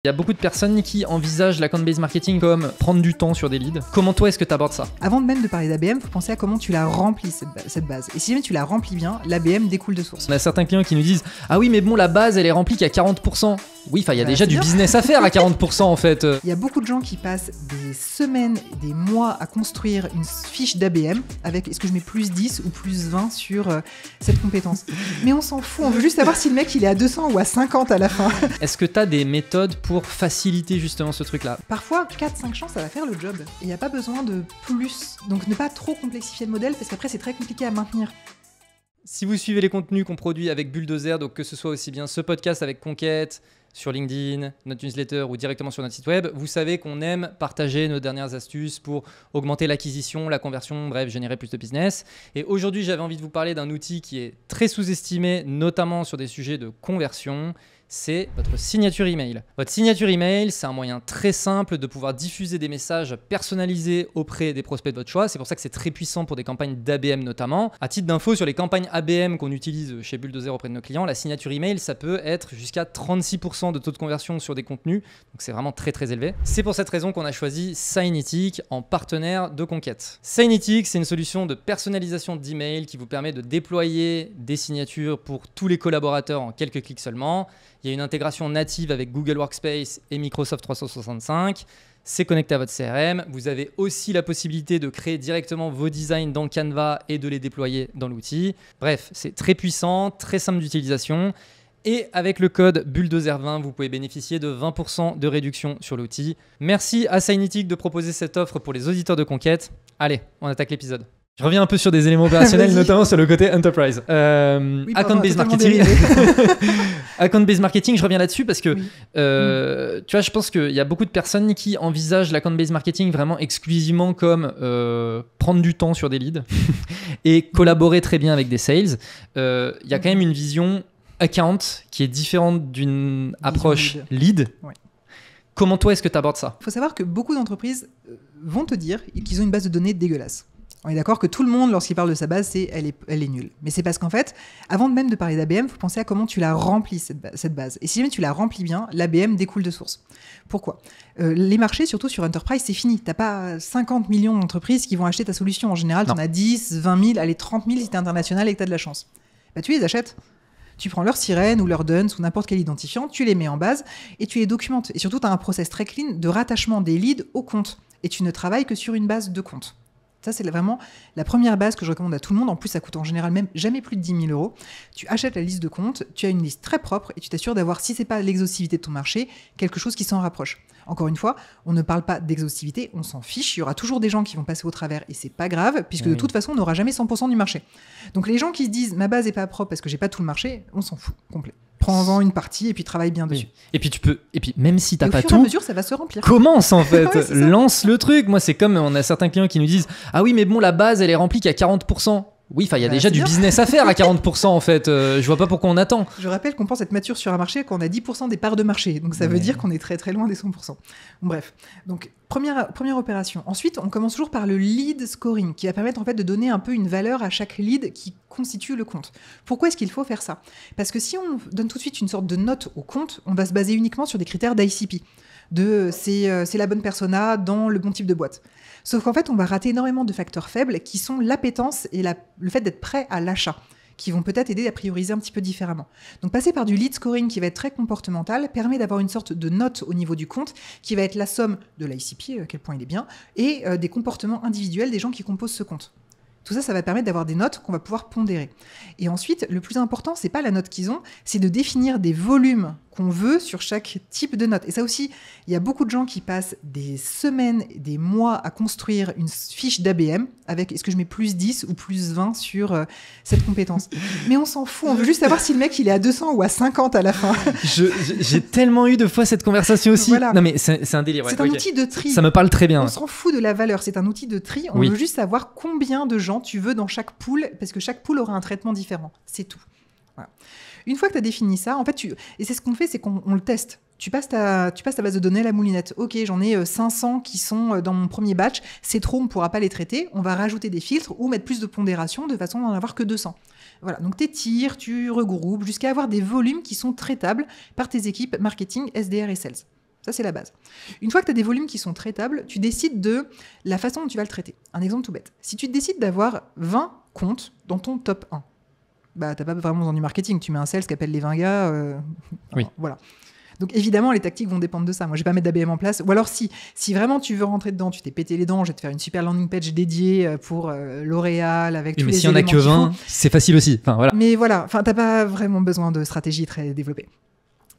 Il y a beaucoup de personnes qui envisagent l'account-based marketing comme prendre du temps sur des leads. Comment toi est-ce que tu abordes ça? Avant même de parler d'ABM, il faut penser à comment tu la remplis cette base. Et si jamais tu la remplis bien, l'ABM découle de source. On a certains clients qui nous disent « Ah oui mais bon la base elle est remplie qu'à 40%. » Oui, il y a déjà du business à faire à 40% en fait. Il y a beaucoup de gens qui passent des semaines, des mois à construire une fiche d'ABM avec est-ce que je mets plus 10 ou plus 20 sur cette compétence. Mais on s'en fout, on veut juste savoir si le mec il est à 200 ou à 50 à la fin. Est-ce que tu as des méthodes pour faciliter justement ce truc-là? Parfois, 4-5 chances, ça va faire le job. Et il n'y a pas besoin de plus. Donc ne pas trop complexifier le modèle parce qu'après c'est très compliqué à maintenir. Si vous suivez les contenus qu'on produit avec Bulldozer, donc que ce soit aussi bien ce podcast avec Conquête, sur LinkedIn, notre newsletter ou directement sur notre site web, vous savez qu'on aime partager nos dernières astuces pour augmenter l'acquisition, la conversion, bref, générer plus de business. Et aujourd'hui, j'avais envie de vous parler d'un outil qui est très sous-estimé, notamment sur des sujets de conversion. C'est votre signature email. Votre signature email, c'est un moyen très simple de pouvoir diffuser des messages personnalisés auprès des prospects de votre choix. C'est pour ça que c'est très puissant pour des campagnes d'ABM notamment. À titre d'info, sur les campagnes ABM qu'on utilise chez Bulldozer auprès de nos clients, la signature email, ça peut être jusqu'à 36% de taux de conversion sur des contenus. Donc c'est vraiment très très élevé. C'est pour cette raison qu'on a choisi Signetic en partenaire de Conquête. Signetic, c'est une solution de personnalisation d'email qui vous permet de déployer des signatures pour tous les collaborateurs en quelques clics seulement. Il y a une intégration native avec Google Workspace et Microsoft 365. C'est connecté à votre CRM. Vous avez aussi la possibilité de créer directement vos designs dans Canva et de les déployer dans l'outil. Bref, c'est très puissant, très simple d'utilisation. Et avec le code Bulldozer20, vous pouvez bénéficier de 20% de réduction sur l'outil. Merci à Signetic de proposer cette offre pour les auditeurs de Conquête. Allez, on attaque l'épisode. Je reviens un peu sur des éléments opérationnels, notamment sur le côté enterprise. Oui, Account-based marketing. Account-based marketing, je reviens là-dessus parce que tu vois, je pense qu'il y a beaucoup de personnes qui envisagent l'account-based marketing vraiment exclusivement comme prendre du temps sur des leads et collaborer très bien avec des sales. Il y a quand même une vision account qui est différente d'une approche lead. Ouais. Comment toi est-ce que tu abordes ça? Il faut savoir que beaucoup d'entreprises vont te dire qu'ils ont une base de données dégueulasse. On est d'accord que tout le monde, lorsqu'il parle de sa base, elle est nulle. Mais c'est parce qu'en fait, avant même de parler d'ABM, il faut penser à comment tu la remplis, cette base. Et si jamais tu la remplis bien, l'ABM découle de source. Pourquoi? Les marchés, surtout sur Enterprise, c'est fini. Tu n'as pas 50 millions d'entreprises qui vont acheter ta solution. En général, tu en as 10, 20 000, allez, 30 000 si tu es international et que tu as de la chance. Bah, tu les achètes. Tu prends leur sirène ou leur DUNS ou n'importe quel identifiant, tu les mets en base et tu les documentes. Et surtout, tu as un process très clean de rattachement des leads au compte. Et tu ne travailles que sur une base de compte. Ça, c'est vraiment la première base que je recommande à tout le monde. En plus, ça coûte en général même jamais plus de 10 000 €. Tu achètes la liste de comptes, tu as une liste très propre et tu t'assures d'avoir, si ce n'est pas l'exhaustivité de ton marché, quelque chose qui s'en rapproche. Encore une fois, on ne parle pas d'exhaustivité, on s'en fiche. Il y aura toujours des gens qui vont passer au travers et c'est pas grave, puisque de toute façon, on n'aura jamais 100% du marché. Donc les gens qui se disent « ma base n'est pas propre parce que j'ai pas tout le marché », on s'en fout complet. Prends-en une partie et puis travaille bien dessus. Et puis même si t'as pas tout, au fur et à mesure, ça va se remplir. Commence en fait, ouais, lance le truc. Moi, c'est comme on a certains clients qui nous disent « Ah oui, mais bon, la base, elle est remplie qu'à 40%. » Oui, il y a déjà du business à faire à 40% en fait. Je vois pas pourquoi on attend. Je rappelle qu'on pense être mature sur un marché quand on a 10% des parts de marché. Donc ça veut dire qu'on est très très loin des 100%. Bref, donc première opération. Ensuite, on commence toujours par le lead scoring qui va permettre en fait de donner un peu une valeur à chaque lead qui constitue le compte. Pourquoi est-ce qu'il faut faire ça? Parce que si on donne tout de suite une sorte de note au compte, on va se baser uniquement sur des critères d'ICP. C'est la bonne persona dans le bon type de boîte. Sauf qu'en fait, on va rater énormément de facteurs faibles qui sont l'appétence et le fait d'être prêt à l'achat, qui vont peut-être aider à prioriser un petit peu différemment. Donc passer par du lead scoring qui va être très comportemental permet d'avoir une sorte de note au niveau du compte qui va être la somme de l'ICP, à quel point il est bien, et des comportements individuels des gens qui composent ce compte. Tout ça, ça va permettre d'avoir des notes qu'on va pouvoir pondérer. Et ensuite, le plus important, c'est pas la note qu'ils ont, c'est de définir des volumes qu'on veut sur chaque type de note. Et ça aussi, il y a beaucoup de gens qui passent des semaines, des mois à construire une fiche d'ABM avec est-ce que je mets plus 10 ou plus 20 sur cette compétence. Mais on s'en fout, on veut juste savoir si le mec il est à 200 ou à 50 à la fin. J'ai tellement eu de fois cette conversation aussi. Voilà. Non mais c'est un délire. Ouais. C'est un outil de tri. Ça me parle très bien. On s'en fout de la valeur, c'est un outil de tri. On veut juste savoir combien de gens tu veux dans chaque pool, parce que chaque pool aura un traitement différent. C'est tout. Voilà. Une fois que tu as défini ça, en fait, et c'est ce qu'on fait, c'est qu'on le teste. Tu passes ta base de données à la moulinette. Ok, j'en ai 500 qui sont dans mon premier batch. C'est trop, on ne pourra pas les traiter. On va rajouter des filtres ou mettre plus de pondération de façon à n'en avoir que 200. Voilà, donc tu étires, tu regroupes jusqu'à avoir des volumes qui sont traitables par tes équipes marketing, SDR et sales. Ça, c'est la base. Une fois que tu as des volumes qui sont traitables, tu décides de la façon dont tu vas le traiter. Un exemple tout bête. Si tu décides d'avoir 20 comptes dans ton top 1, bah, tu n'as pas vraiment besoin du marketing. Tu mets un sales qui appelle les 20 gars. Oui. Voilà. Donc évidemment, les tactiques vont dépendre de ça. Moi, je vais pas mettre d'ABM en place. Ou alors, si vraiment tu veux rentrer dedans, tu t'es pété les dents, je vais te faire une super landing page dédiée pour L'Oréal avec tous les éléments. Mais si on a que 20, c'est facile aussi. Enfin, voilà. Mais voilà, t'as pas vraiment besoin de stratégie très développée.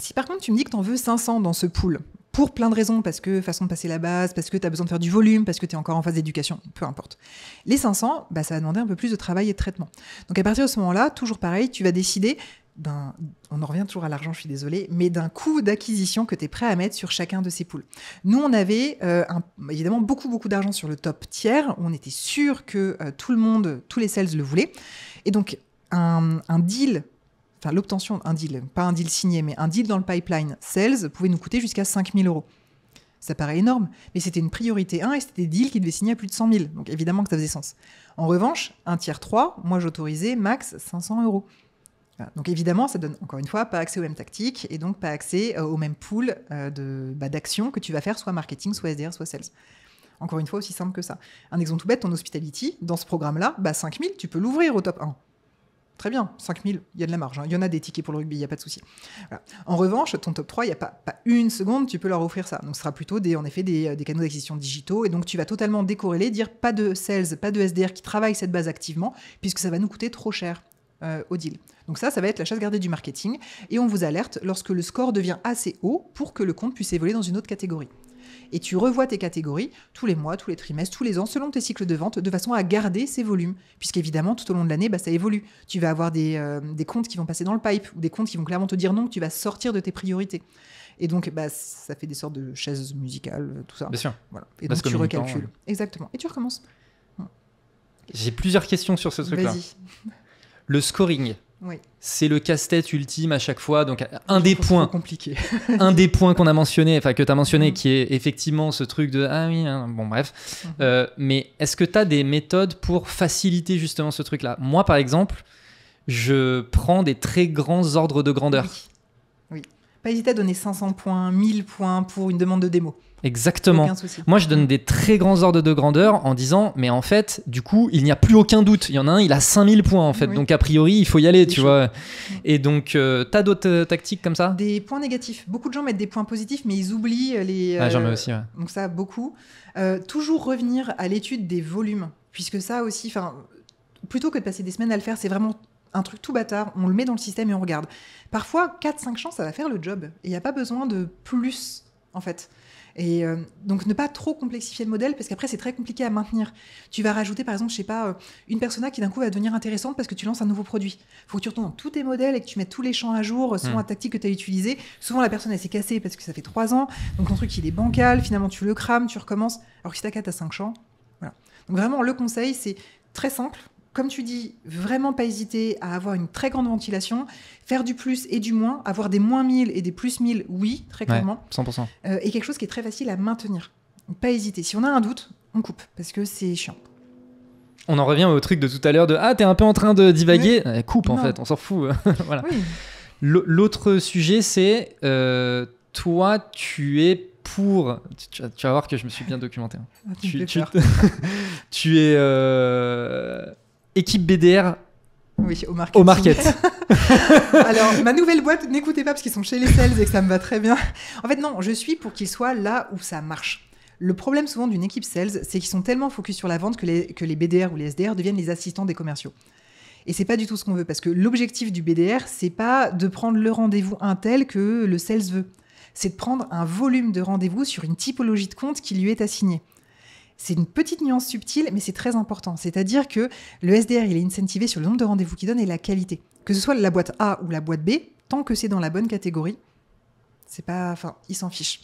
Si par contre tu me dis que tu en veux 500 dans ce pool, pour plein de raisons, parce que façon de passer la base, parce que tu as besoin de faire du volume, parce que tu es encore en phase d'éducation, peu importe. Les 500, bah, ça va demander un peu plus de travail et de traitement. Donc à partir de ce moment-là, toujours pareil, tu vas décider on en revient toujours à l'argent, je suis désolée, mais d'un coût d'acquisition que tu es prêt à mettre sur chacun de ces pools. Nous, on avait évidemment beaucoup d'argent sur le top tiers. On était sûr que tout le monde, tous les sales le voulaient. Et donc, un deal, enfin l'obtention, un deal, pas un deal signé, mais un deal dans le pipeline sales pouvait nous coûter jusqu'à 5 000 €. Ça paraît énorme, mais c'était une priorité 1 et c'était des deals qui devaient signer à plus de 100 000. Donc évidemment que ça faisait sens. En revanche, un tiers 3, moi j'autorisais max 500 €. Voilà. Donc évidemment, ça donne encore une fois pas accès aux mêmes tactiques et donc pas accès au même pool d'actions que tu vas faire, soit marketing, soit SDR, soit sales. Encore une fois, aussi simple que ça. Un exemple tout bête, ton hospitality, dans ce programme-là, 5 000, tu peux l'ouvrir au top 1. Très bien, 5 000, il y a de la marge. Hein. Il y en a des tickets pour le rugby, il n'y a pas de souci. Voilà. En revanche, ton top 3, il n'y a pas une seconde, tu peux leur offrir ça. Donc ce sera plutôt des canaux d'acquisition digitaux. Et donc tu vas totalement décorréler, dire pas de sales, pas de SDR qui travaillent cette base activement, puisque ça va nous coûter trop cher au deal. Donc ça va être la chasse gardée du marketing. Et on vous alerte lorsque le score devient assez haut pour que le compte puisse évoluer dans une autre catégorie. Et tu revois tes catégories tous les mois, tous les trimestres, tous les ans, selon tes cycles de vente, de façon à garder ces volumes. Puisqu'évidemment, tout au long de l'année, ça évolue. Tu vas avoir des comptes qui vont passer dans le pipe, ou des comptes qui vont clairement te dire non, que tu vas sortir de tes priorités. Et donc, ça fait des sortes de chaises musicales, tout ça. Bien sûr. Voilà. Et donc, tu recalcules. Exactement. Et tu recommences. J'ai plusieurs questions sur ce truc-là. Vas-y. Le scoring. Oui. C'est le casse-tête ultime à chaque fois. Donc, un des points qu'on a mentionné, enfin que tu as mentionné, qui est effectivement ce truc de ah oui, hein, bon bref. Mais est-ce que tu as des méthodes pour faciliter justement ce truc-là ? Moi, par exemple, je prends des très grands ordres de grandeur. Oui. Pas hésiter à donner 500 points, 1000 points pour une demande de démo. Exactement. Aucun souci. Moi, je donne des très grands ordres de grandeur en disant, mais en fait, du coup, il n'y a plus aucun doute. Il y en a un, il a 5000 points, en fait. Oui. Donc, a priori, il faut y aller, tu vois. Et donc, t'as d'autres tactiques comme ça ? Des points négatifs. Beaucoup de gens mettent des points positifs, mais ils oublient les... j'en mets aussi, ouais. Donc ça, beaucoup. Toujours revenir à l'étude des volumes. Puisque ça aussi, plutôt que de passer des semaines à le faire, c'est vraiment un truc tout bâtard. On le met dans le système et on regarde. Parfois, 4-5 champs, ça va faire le job. Et il n'y a pas besoin de plus, en fait. Et donc, ne pas trop complexifier le modèle, parce qu'après, c'est très compliqué à maintenir. Tu vas rajouter, par exemple, je sais pas, une persona qui d'un coup va devenir intéressante parce que tu lances un nouveau produit. Il faut que tu retournes dans tous tes modèles et que tu mettes tous les champs à jour, selon la tactique que tu as utilisée. Souvent, la personne, elle s'est cassée parce que ça fait 3 ans. Donc, ton truc, il est bancal. Finalement, tu le crames, tu recommences. Alors que si tu as 4 à 5 champs, voilà. Donc, vraiment, le conseil, c'est très simple. Comme tu dis, vraiment pas hésiter à avoir une très grande ventilation, faire du plus et du moins, avoir des moins 1000 et des plus 1000, oui, très clairement. 100%. Et quelque chose qui est très facile à maintenir. Donc, pas hésiter. Si on a un doute, on coupe, parce que c'est chiant. On en revient au truc de tout à l'heure de « Ah, t'es un peu en train de divaguer ». Coupe, en fait, on s'en fout. Voilà. Oui. L'autre sujet, c'est toi, tu es pour... Tu vas voir que je me suis bien documenté. Tu es... équipe BDR oui, au market. Alors, ma nouvelle boîte, n'écoutez pas parce qu'ils sont chez les sales et que ça me va très bien. En fait, non, je suis pour qu'ils soient là où ça marche. Le problème souvent d'une équipe sales, c'est qu'ils sont tellement focus sur la vente que les BDR ou les SDR deviennent les assistants des commerciaux. Et c'est pas du tout ce qu'on veut, parce que l'objectif du BDR, c'est pas de prendre le rendez-vous un tel que le sales veut. C'est de prendre un volume de rendez-vous sur une typologie de compte qui lui est assignée. C'est une petite nuance subtile, mais c'est très important. C'est-à-dire que le SDR, il est incentivé sur le nombre de rendez-vous qu'il donne et la qualité. Que ce soit la boîte A ou la boîte B, tant que c'est dans la bonne catégorie, c'est pas... il s'en fiche.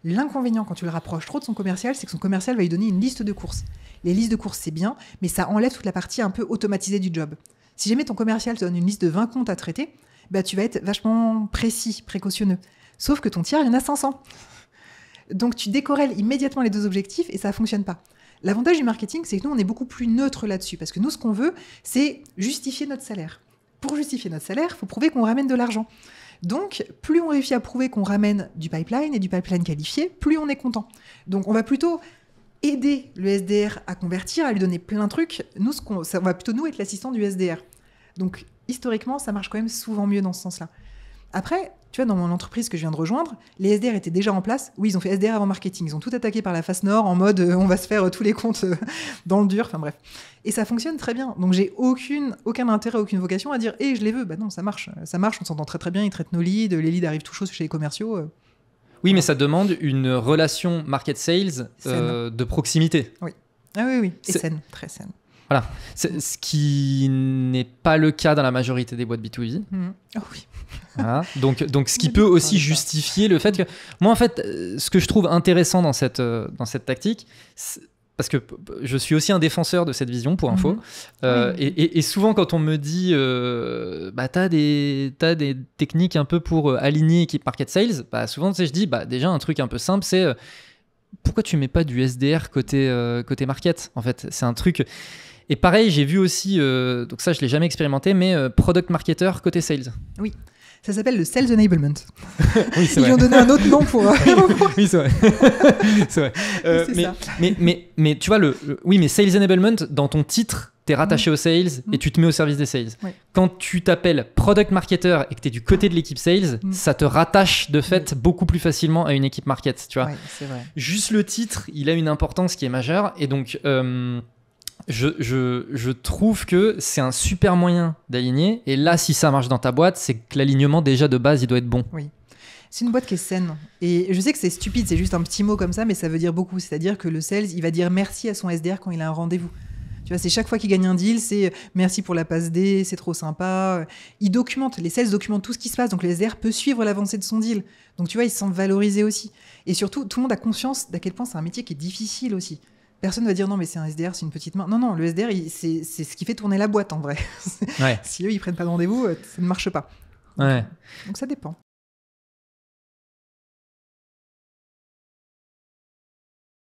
L'inconvénient, quand tu le rapproches trop de son commercial, c'est que son commercial va lui donner une liste de courses. Les listes de courses, c'est bien, mais ça enlève toute la partie un peu automatisée du job. Si jamais ton commercial te donne une liste de 20 comptes à traiter, tu vas être vachement précis, précautionneux. Sauf que ton tiers, il y en a 500. Donc, tu décorrèles immédiatement les deux objectifs et ça ne fonctionne pas. L'avantage du marketing, c'est que nous, on est beaucoup plus neutre là-dessus. Parce que nous, ce qu'on veut, c'est justifier notre salaire. Pour justifier notre salaire, il faut prouver qu'on ramène de l'argent. Donc, plus on réussit à prouver qu'on ramène du pipeline et du pipeline qualifié, plus on est content. Donc, on va plutôt aider le SDR à convertir, à lui donner plein de trucs. Nous, on va plutôt nous être l'assistant du SDR. Donc, historiquement, ça marche quand même souvent mieux dans ce sens-là. Après, tu vois, dans mon entreprise que je viens de rejoindre, les SDR étaient déjà en place. Oui, ils ont fait SDR avant marketing. Ils ont tout attaqué par la face nord en mode on va se faire tous les comptes dans le dur. Enfin bref. Et ça fonctionne très bien. Donc j'ai aucun intérêt, aucune vocation à dire je les veux. Bah non, ça marche. Ça marche, on s'entend très très bien. Ils traitent nos leads. Les leads arrivent tout chauds chez les commerciaux. Oui, voilà. mais ça demande une relation market-sales de proximité. Oui. Ah oui. Et saine, très saine. Voilà. Ce qui n'est pas le cas dans la majorité des boîtes B2B. Oh oui. Voilà. Donc, ce qui peut aussi justifier le fait que... Moi, en fait, ce que je trouve intéressant dans cette tactique, parce que je suis aussi un défenseur de cette vision, pour info, et souvent, quand on me dit t'as des techniques un peu pour aligner équipe market sales, souvent, je dis déjà, un truc un peu simple, c'est pourquoi tu mets pas du SDR côté market, en fait. C'est un truc... Et pareil, j'ai vu aussi, donc ça je ne l'ai jamais expérimenté, mais product marketer côté sales. Oui, ça s'appelle le sales enablement. Oui, Ils lui ont donné un autre nom pour... Oui, c'est vrai. C'est vrai. Mais tu vois, oui, mais sales enablement, dans ton titre, tu es rattaché aux sales et tu te mets au service des sales. Oui. Quand tu t'appelles product marketer et que tu es du côté de l'équipe sales, ça te rattache de fait beaucoup plus facilement à une équipe market. Tu vois. Oui, c'est vrai. Juste le titre, il a une importance qui est majeure. Et donc... Je trouve que c'est un super moyen d'aligner. Et là, si ça marche dans ta boîte, c'est que l'alignement, déjà de base, il doit être bon. Oui. C'est une boîte qui est saine. Et je sais que c'est stupide, c'est juste un petit mot comme ça, mais ça veut dire beaucoup. C'est-à-dire que le sales, il va dire merci à son SDR quand il a un rendez-vous. Tu vois, c'est chaque fois qu'il gagne un deal, c'est merci pour la passe D, c'est trop sympa. Il documente, les sales documentent tout ce qui se passe, donc le SDR peut suivre l'avancée de son deal. Donc tu vois, il se sent valorisé aussi. Et surtout, tout le monde a conscience d'à quel point c'est un métier qui est difficile aussi. Personne ne va dire non, mais c'est un SDR, c'est une petite main. Non, le SDR, c'est ce qui fait tourner la boîte en vrai. Ouais. Si eux, ils prennent pas de rendez-vous, ça ne marche pas. Ouais. Donc ça dépend.